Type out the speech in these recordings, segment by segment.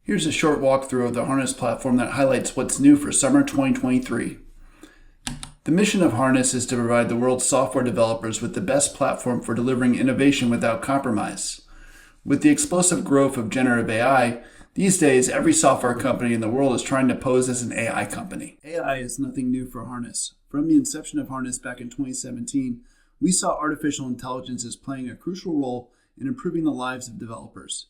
Here's a short walkthrough of the Harness platform that highlights what's new for summer 2023. The mission of Harness is to provide the world's software developers with the best platform for delivering innovation without compromise. With the explosive growth of generative AI, these days every software company in the world is trying to pose as an AI company. AI is nothing new for Harness. From the inception of Harness back in 2017, we saw artificial intelligence as playing a crucial role in improving the lives of developers.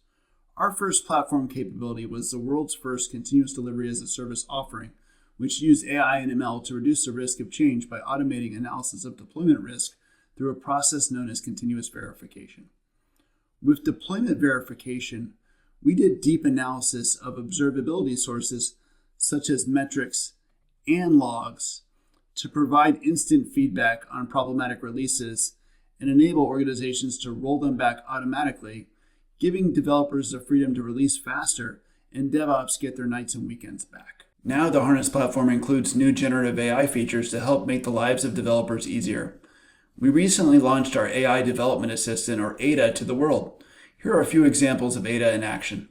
Our first platform capability was the world's first continuous delivery as a service offering, which used AI and ML to reduce the risk of change by automating analysis of deployment risk through a process known as continuous verification. With deployment verification, we did deep analysis of observability sources such as metrics and logs to provide instant feedback on problematic releases and enable organizations to roll them back automatically, giving developers the freedom to release faster and DevOps get their nights and weekends back. Now the Harness platform includes new generative AI features to help make the lives of developers easier. We recently launched our AI Development Assistant, or ADA, to the world. Here are a few examples of ADA in action.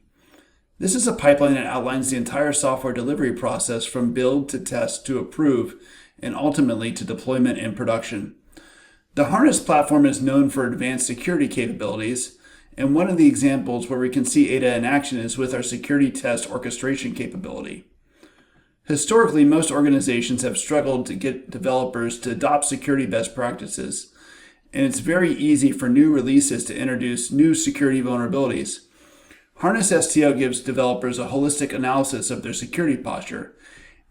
This is a pipeline that outlines the entire software delivery process from build to test to approve and ultimately to deployment and production. The Harness platform is known for advanced security capabilities, and one of the examples where we can see ADA in action is with our security test orchestration capability. Historically, most organizations have struggled to get developers to adopt security best practices, and it's very easy for new releases to introduce new security vulnerabilities. Harness STO gives developers a holistic analysis of their security posture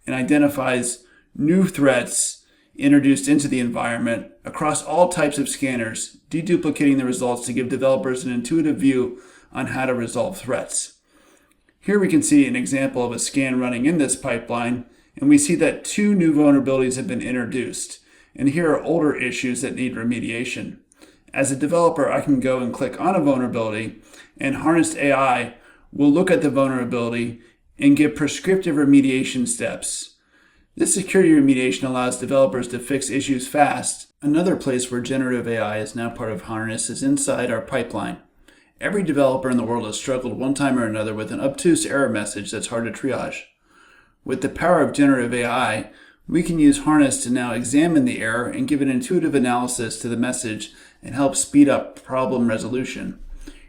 and identifies new threats introduced into the environment across all types of scanners, deduplicating the results to give developers an intuitive view on how to resolve threats. Here we can see an example of a scan running in this pipeline, and we see that 2 new vulnerabilities have been introduced, and here are older issues that need remediation. As a developer, I can go and click on a vulnerability, and Harness AI will look at the vulnerability and give prescriptive remediation steps. This security remediation allows developers to fix issues fast. Another place where generative AI is now part of Harness is inside our pipeline. Every developer in the world has struggled one time or another with an obtuse error message that's hard to triage. With the power of generative AI, we can use Harness to now examine the error and give an intuitive analysis to the message and help speed up problem resolution.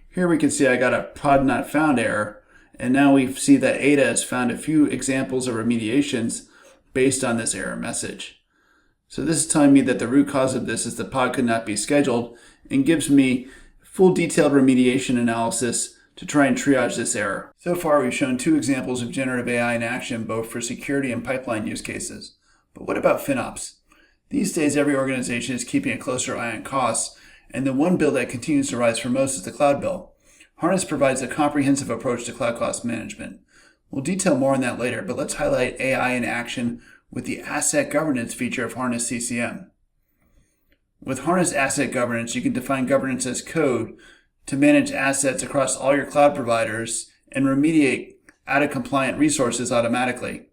Here we can see I got a pod not found error, and now we see that ADA has found a few examples of remediations based on this error message. So this is telling me that the root cause of this is the pod could not be scheduled, and gives me full detailed remediation analysis to try and triage this error. So far we've shown 2 examples of generative AI in action, both for security and pipeline use cases. But what about FinOps? These days every organization is keeping a closer eye on costs, and the one bill that continues to rise for most is the cloud bill. Harness provides a comprehensive approach to cloud cost management. We'll detail more on that later, but let's highlight AI in action with the Asset Governance feature of Harness CCM. With Harness Asset Governance, you can define governance as code to manage assets across all your cloud providers and remediate out-of-compliant resources automatically.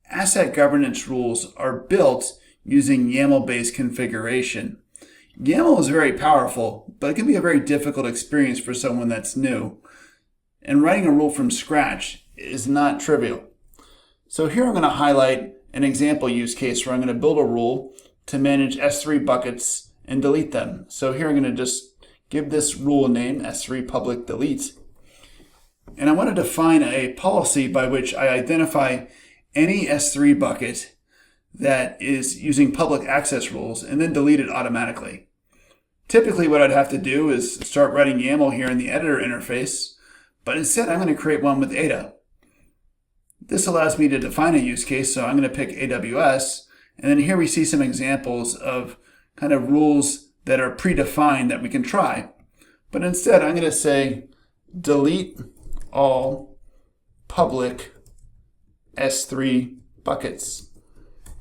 Asset governance rules are built using YAML-based configuration. YAML is very powerful, but it can be a very difficult experience for someone that's new. And writing a rule from scratch is not trivial. So here I'm going to highlight an example use case where I'm going to build a rule to manage S3 buckets and delete them. So here I'm going to just give this rule a name, S3 public delete. And I want to define a policy by which I identify any S3 bucket that is using public access rules and then delete it automatically. Typically what I'd have to do is start writing YAML here in the editor interface, but instead I'm going to create one with ADA. This allows me to define a use case, so I'm going to pick AWS, and then here we see some examples of kind of rules that are predefined that we can try. But instead, I'm going to say delete all public S3 buckets.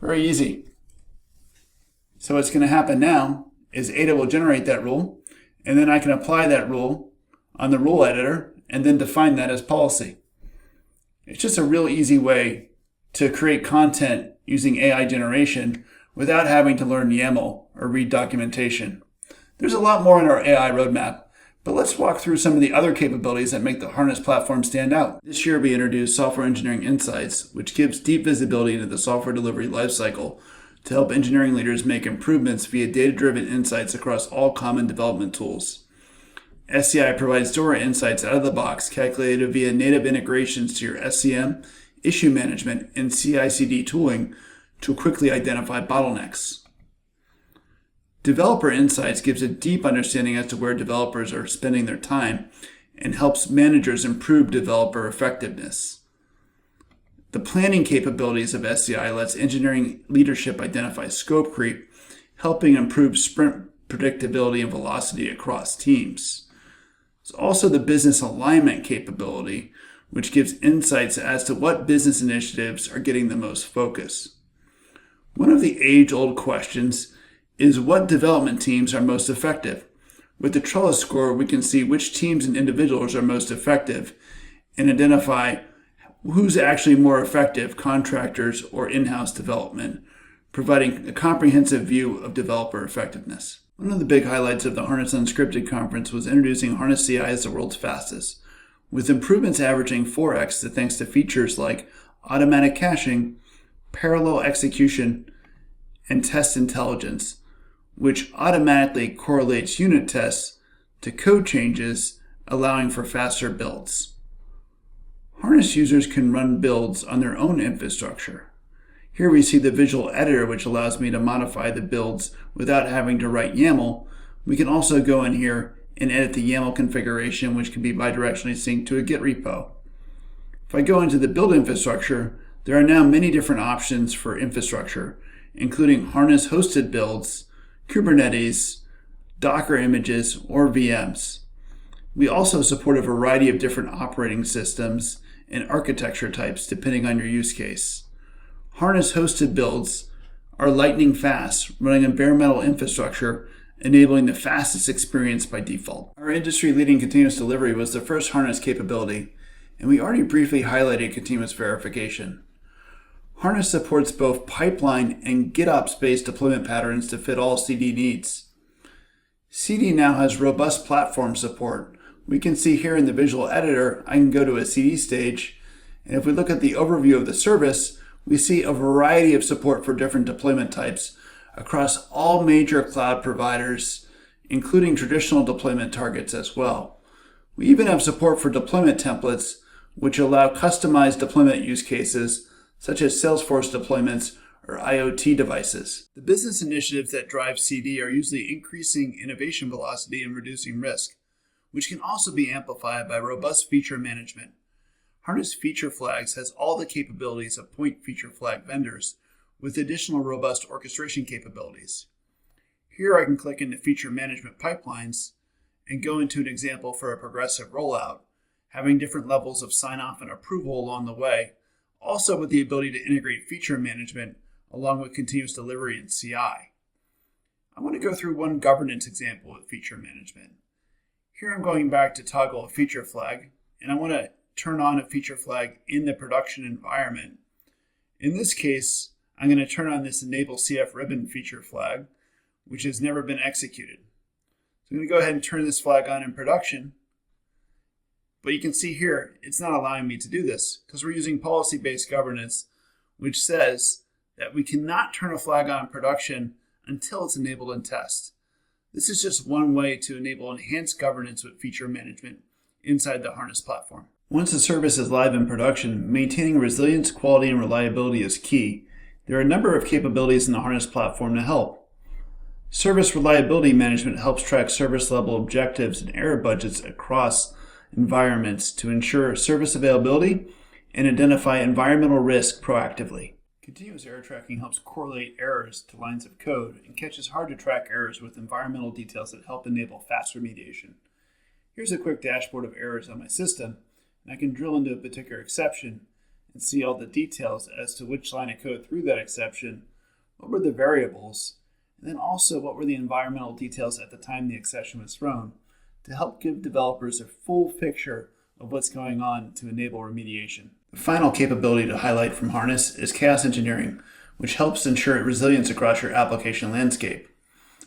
Very easy. So what's going to happen now is ADA will generate that rule, and then I can apply that rule on the rule editor and then define that as policy. It's just a real easy way to create content using AI generation without having to learn YAML or read documentation. There's a lot more in our AI roadmap, But let's walk through some of the other capabilities that make the Harness platform stand out. This year we introduced Software Engineering Insights, which gives deep visibility into the software delivery lifecycle to help engineering leaders make improvements via data-driven insights across all common development tools. SCI provides DORA insights out of the box, calculated via native integrations to your SCM, issue management, and CI/CD tooling to quickly identify bottlenecks. Developer Insights gives a deep understanding as to where developers are spending their time and helps managers improve developer effectiveness. The planning capabilities of SCI lets engineering leadership identify scope creep, helping improve sprint predictability and velocity across teams. There's also the business alignment capability, which gives insights as to what business initiatives are getting the most focus. One of the age-old questions is what development teams are most effective. With the Trellis score, we can see which teams and individuals are most effective and identify who's actually more effective, contractors or in-house development, providing a comprehensive view of developer effectiveness. One of the big highlights of the Harness Unscripted conference was introducing Harness CI as the world's fastest, with improvements averaging 4x thanks to features like automatic caching, parallel execution, and test intelligence, which automatically correlates unit tests to code changes, allowing for faster builds. Harness users can run builds on their own infrastructure. Here we see the visual editor, which allows me to modify the builds without having to write YAML. We can also go in here and edit the YAML configuration, which can be bidirectionally synced to a Git repo. If I go into the build infrastructure, there are now many different options for infrastructure, including Harness hosted builds, Kubernetes, Docker images, or VMs. We also support a variety of different operating systems and architecture types depending on your use case. Harness hosted builds are lightning fast, running on bare metal infrastructure, enabling the fastest experience by default. Our industry-leading continuous delivery was the first Harness capability, and we already briefly highlighted continuous verification. Harness supports both pipeline and GitOps-based deployment patterns to fit all CD needs. CD now has robust platform support. We can see here in the visual editor, I can go to a CD stage, and if we look at the overview of the service, we see a variety of support for different deployment types across all major cloud providers, including traditional deployment targets as well. We even have support for deployment templates, which allow customized deployment use cases, such as Salesforce deployments or IoT devices. The business initiatives that drive CD are usually increasing innovation velocity and reducing risk, which can also be amplified by robust feature management. Harness Feature Flags has all the capabilities of point feature flag vendors, with additional robust orchestration capabilities. Here I can click into Feature Management Pipelines and go into an example for a progressive rollout, having different levels of sign-off and approval along the way, also with the ability to integrate feature management along with continuous delivery and CI. I want to go through one governance example with feature management. Here I'm going back to toggle a feature flag, and I want to turn on a feature flag in the production environment. In this case, I'm going to turn on this Enable CF Ribbon feature flag, which has never been executed. So I'm going to go ahead and turn this flag on in production. But you can see here, it's not allowing me to do this because we're using policy-based governance, which says that we cannot turn a flag on in production until it's enabled in test. This is just one way to enable enhanced governance with feature management inside the Harness platform. Once a service is live in production, maintaining resilience, quality, and reliability is key. There are a number of capabilities in the Harness platform to help. Service reliability management helps track service level objectives and error budgets across environments to ensure service availability and identify environmental risk proactively. Continuous error tracking helps correlate errors to lines of code and catches hard to track errors with environmental details that help enable fast remediation. Here's a quick dashboard of errors on my system, and I can drill into a particular exception and see all the details as to which line of code threw that exception, what were the variables, and then also what were the environmental details at the time the exception was thrown, to help give developers a full picture of what's going on to enable remediation. The final capability to highlight from Harness is Chaos Engineering, which helps ensure resilience across your application landscape.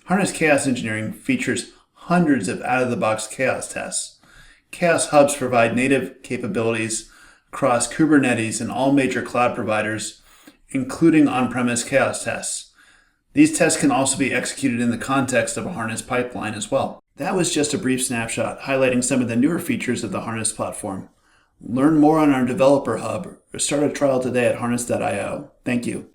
Harness Chaos Engineering features hundreds of out-of-the-box Chaos tests. Chaos hubs provide native capabilities across Kubernetes and all major cloud providers, including on-premise Chaos tests. These tests can also be executed in the context of a Harness pipeline as well. That was just a brief snapshot highlighting some of the newer features of the Harness platform. Learn more on our developer hub or start a trial today at harness.io. Thank you.